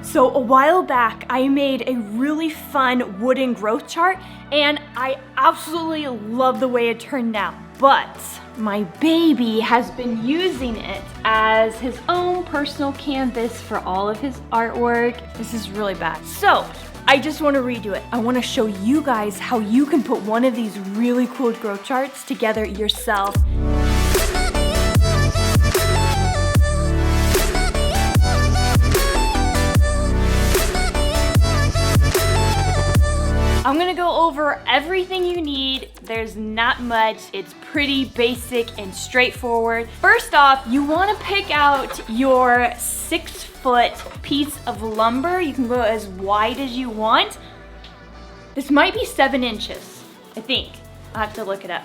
So a while back, I made a really fun wooden growth chart, and I absolutely love the way it turned out. But my baby has been using it as his own personal canvas for all of his artwork. This is really bad. So I just want to redo it. I want to show you guys how you can put one of these really cool growth charts together yourself. I'm gonna go over everything you need. There's not much. It's pretty basic and straightforward. First off, you wanna pick out your 6-foot piece of lumber. You can go as wide as you want. This might be 7 inches, I think. I'll have to look it up.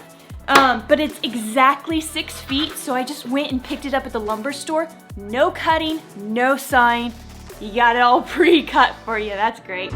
But it's exactly 6 feet, so I just went and picked it up at the lumber store. No cutting, no sawing. You got it all pre-cut for you, that's great.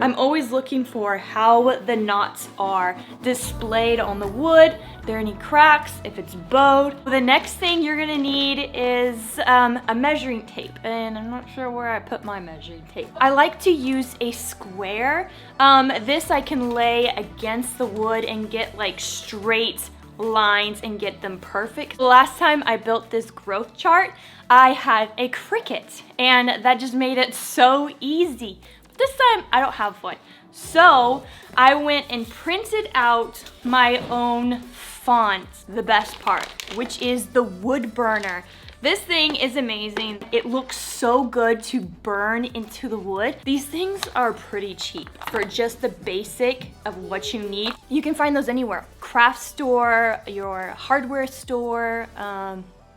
I'm always looking for how the knots are displayed on the wood. Are there any cracks? If it's bowed. The next thing you're gonna need is a measuring tape, and I'm not sure where I put my measuring tape. I like to use a square. This I can lay against the wood and get like straight lines and get them perfect. The last time I built this growth chart, I had a Cricut, and that just made it so easy. This time, I don't have one. So I went and printed out my own font, the best part, which is the wood burner. This thing is amazing. It looks so good to burn into the wood. These things are pretty cheap for just the basic of what you need. You can find those anywhere. Craft store, your hardware store,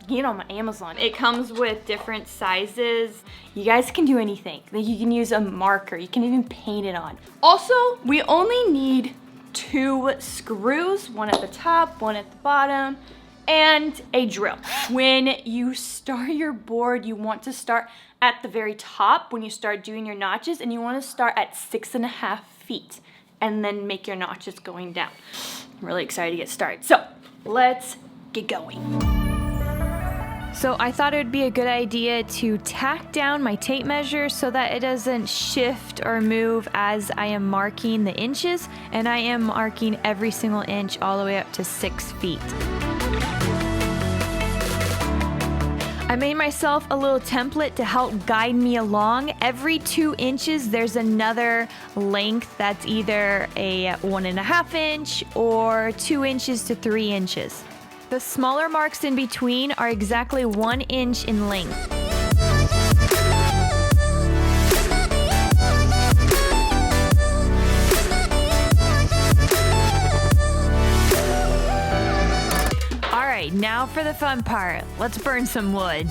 you know, on Amazon. It comes with different sizes. You guys can do anything. Like you can use a marker. You can even paint it on. Also, we only need 2 screws, one at the top, one at the bottom, and a drill. When you start your board, you want to start at the very top when you start doing your notches, and you want to start at 6.5 feet and then make your notches going down. I'm really excited to get started. So let's get going. So I thought it would be a good idea to tack down my tape measure so that it doesn't shift or move as I am marking the inches, and I am marking every single inch all the way up to 6 feet. I made myself a little template to help guide me along. Every 2 inches there's another length that's either a 1.5 inch or 2 inches to 3 inches. The smaller marks in between are exactly 1 inch in length. All right, now for the fun part. Let's burn some wood.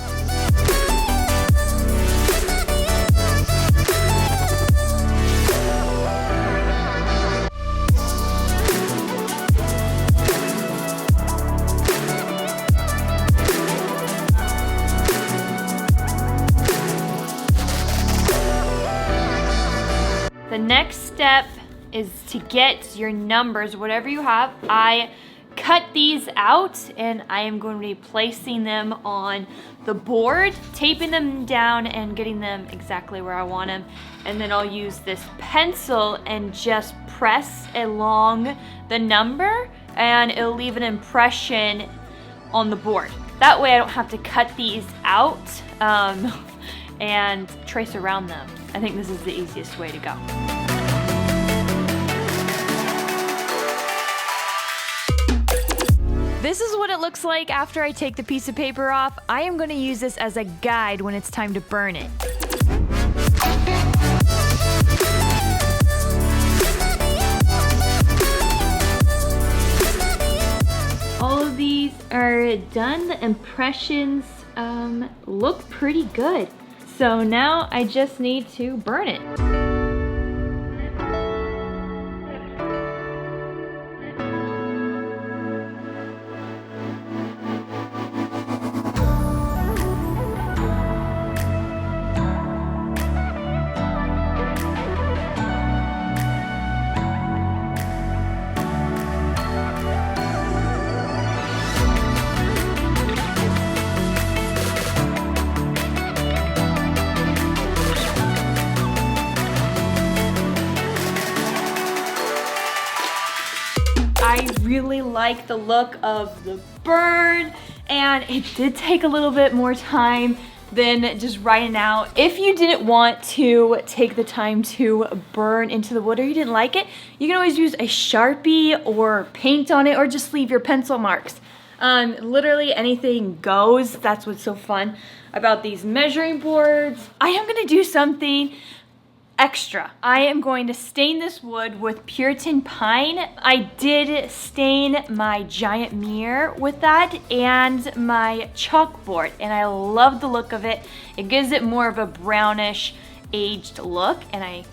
The next step is to get your numbers, whatever you have. I cut these out, and I am going to be placing them on the board, taping them down and getting them exactly where I want them. And then I'll use this pencil and just press along the number, and it'll leave an impression on the board. That way I don't have to cut these out and trace around them. I think this is the easiest way to go. This is what it looks like after I take the piece of paper off. I am going to use this as a guide when it's time to burn it. All of these are done. The impressions look pretty good. So now I just need to burn it. like the look of the burn, and it did take a little bit more time than just writing out. If you didn't want to take the time to burn into the wood, or you didn't like it, you can always use a Sharpie or paint on it, or just leave your pencil marks. Literally anything goes. That's what's so fun about these measuring boards. I am gonna do something extra. I am going to stain this wood with Puritan Pine. I did stain my giant mirror with that and my chalkboard, and I love the look of it. It gives it more of a brownish aged look, and I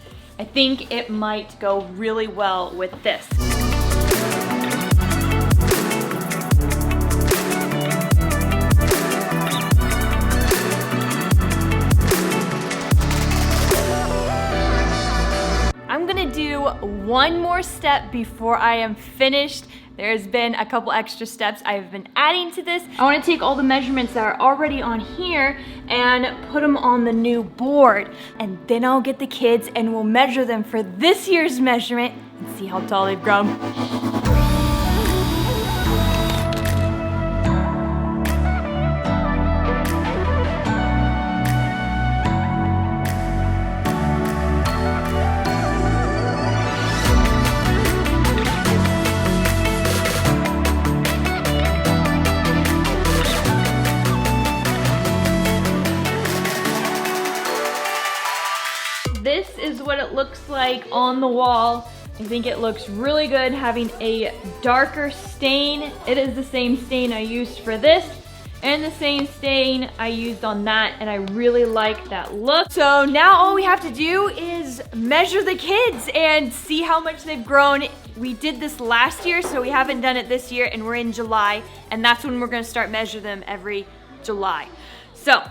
think it might go really well with this. I'm gonna do one more step before I am finished. There's been a couple extra steps I've been adding to this. I wanna take all the measurements that are already on here and put them on the new board. And then I'll get the kids and we'll measure them for this year's measurement and see how tall they've grown. This is what it looks like on the wall. I think it looks really good having a darker stain. It is the same stain I used for this and the same stain I used on that, and I really like that look. So now all we have to do is measure the kids and see how much they've grown. We did this last year, so we haven't done it this year, and we're in July, and that's when we're gonna start measure them every July. So,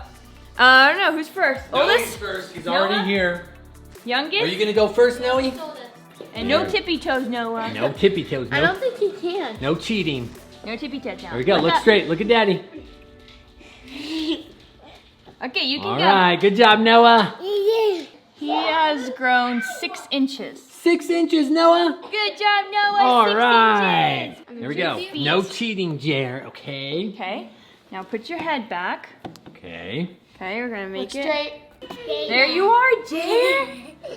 I don't know, who's first? Oldest? He's first, he's already here. Youngest? Are you gonna go first, Noe? And no tippy toes, Noah. No tippy toes, no. I don't think he can. No cheating. No tippy toes now. There we go, look straight, look at Daddy. Okay, you can All go. right, good job, Noah. He has grown 6 inches. 6 inches, Noah. Good job, Noah. All 6 right. inches. There we go. No cheating, Jer, okay? Okay, now put your head back. Okay. Okay, we're gonna make it. Straight. There you are, Jer.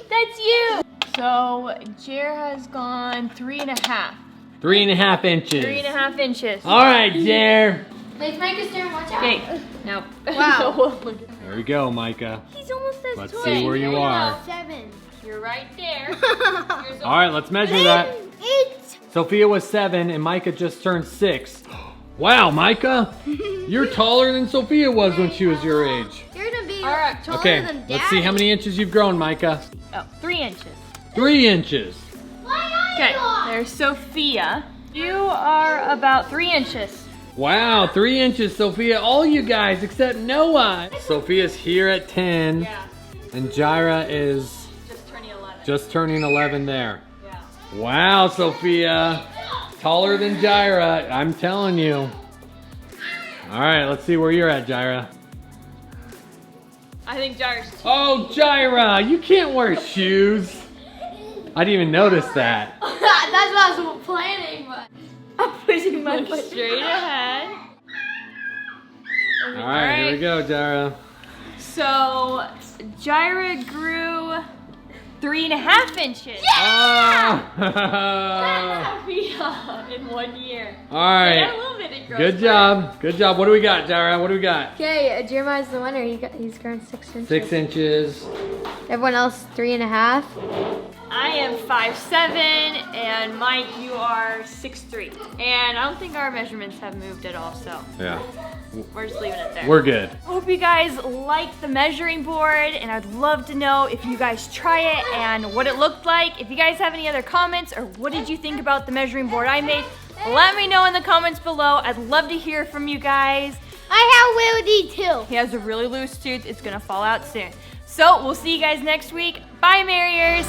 That's you. So, Jer has gone 3.5. 3.5 inches. 3.5 inches. All right, Jer. Make Micah stare and watch out. Okay, now. Wow. There we go, Micah. He's almost as Let's tall. see where you are. 7. You're right there. All right, let's measure that. 8. Sophia was 7 and Micah just turned 6. Wow, Micah, you're taller than Sophia was when she was your age. You're gonna be Alright. taller Okay, than Dad. let's see how many inches you've grown, Micah. Oh, 3 inches. 3 inches. Okay, there's Sophia. You are about 3 inches. Wow, 3 inches, Sophia. All you guys except Noah. Sophia's here at 10, Yeah, and Jirah is just turning 11. just turning 11 there. Yeah. Wow, Sophia. Taller than Jirah, I'm telling you. All right, let's see where you're at, Jirah. I think Jirah's too. Oh, Jirah, you can't wear shoes. I didn't even notice that. That's what I was planning, but I'm pushing my foot straight ahead. All right, here we go, Jirah. So, Jirah grew 3.5 inches. Oh. Sophia in 1 year. All right. Yeah, a little bit it grows. Good job. Good job. What do we got, Jirah? What do we got? okay. Jeremiah's the winner. He's grown 6 inches. 6 inches. Everyone else 3.5. I am 5'7", and Mike, you are 6'3". And I don't think our measurements have moved at all, so Yeah. we're just leaving it there. We're good. Hope you guys like the measuring board, and I'd love to know if you guys try it and what it looked like. If you guys have any other comments, or what did you think about the measuring board I made, let me know in the comments below. I'd love to hear from you guys. I have Wildy too. He has a really loose tooth. It's gonna fall out soon. So we'll see you guys next week. Bye, Merriers.